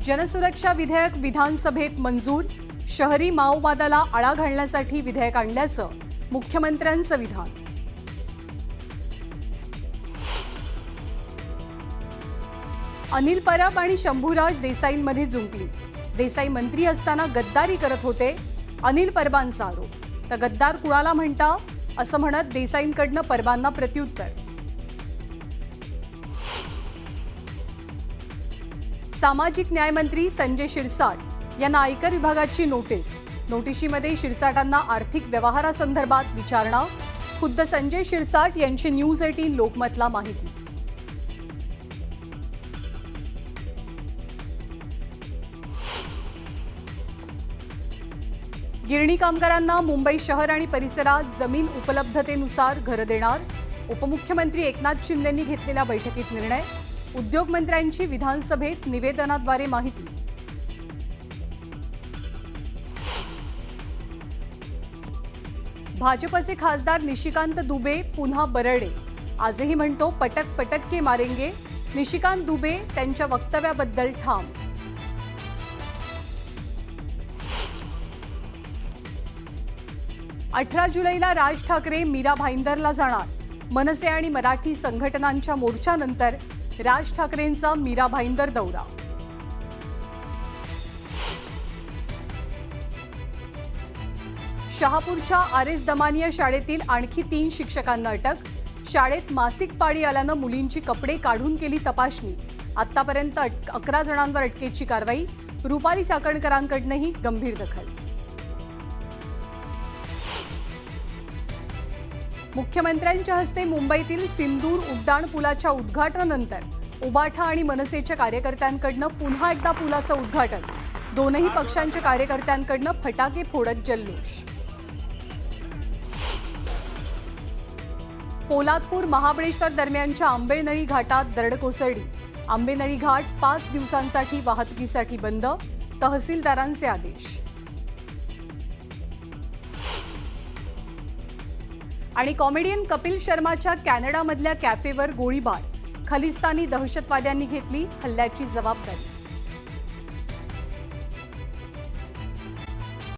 जनसुरक्षा विधेयक विधानसभेत मंजूर. शहरी माओवादाला आळा घालण्यासाठी विधेयक आणल्याचं मुख्यमंत्र्यांचं विधान. अनिल परब आणि शंभूराज देसाईंमध्ये जुंपली. देसाई मंत्री असताना गद्दारी करत होते, अनिल परबांचा आरोप. तर गद्दार कुणाला म्हणता असं म्हणत देसाईंकडनं परबांना प्रत्युत्तर. सामाजिक न्याय मंत्री संजय शिरसाट यांना आयकर विभागाची नोटीस. नोटिशीमध्ये शिरसाटांना आर्थिक व्यवहारासंदर्भात विचारणा. खुद्द संजय शिरसाट यांची न्यूज 18 लोकमतला माहिती. गिरणी कामगारांना मुंबई शहर आणि परिसरात जमीन उपलब्धतेनुसार घरं देणार. उपमुख्यमंत्री एकनाथ शिंदेंनी घेतलेल्या बैठकीत निर्णय. उद्योगमंत्र्यांची विधानसभेत निवेदनाद्वारे माहिती. भाजपचे खासदार निशिकांत दुबे पुन्हा बरडे. आजही म्हणतो पटक पटक के मारेंगे. निशिकांत दुबे त्यांच्या वक्तव्याबद्दल ठाम. अठरा जुलैला राज ठाकरे मीरा भाईंदरला जाणार. मनसे आणि मराठी संघटनांच्या मोर्चानंतर राज ठाकरेंचा मीरा भाईंदर दौरा. शहापूरच्या आरएस दमानिया शाळेतील आणखी 3 शिक्षकांना अटक. शाळेत मासिक पाळी आल्यानं मुलींची कपडे काढून केली तपासणी. आतापर्यंत 11 जणांवर अटकेची कारवाई. रुपाली चाकणकरांकडूनही गंभीर दखल. मुख्यमंत्र्यांच्या हस्ते मुंबईतील सिंदूर उड्डाण पुलाच्या उद्घाटनानंतर उबाठा आणि मनसेच्या कार्यकर्त्यांकडून पुन्हा एकदा पुलाचं उद्घाटन. दोनही पक्षांच्या कार्यकर्त्यांकडून फटाके फोडत जल्लोष. पोलादपूर महाबळेश्वर दरम्यानच्या आंबेनळी घाटात दरड कोसळली. आंबेनळी घाट 5 दिवसांसाठी वाहतुकीसाठी बंद. तहसीलदारांचे आदेश. आणि कॉमेडियन कपिल शर्माच्या कॅनडामधल्या कॅफेवर गोळीबार. खलिस्तानी दहशतवाद्यांनी घेतली हल्ल्याची जबाबदारी.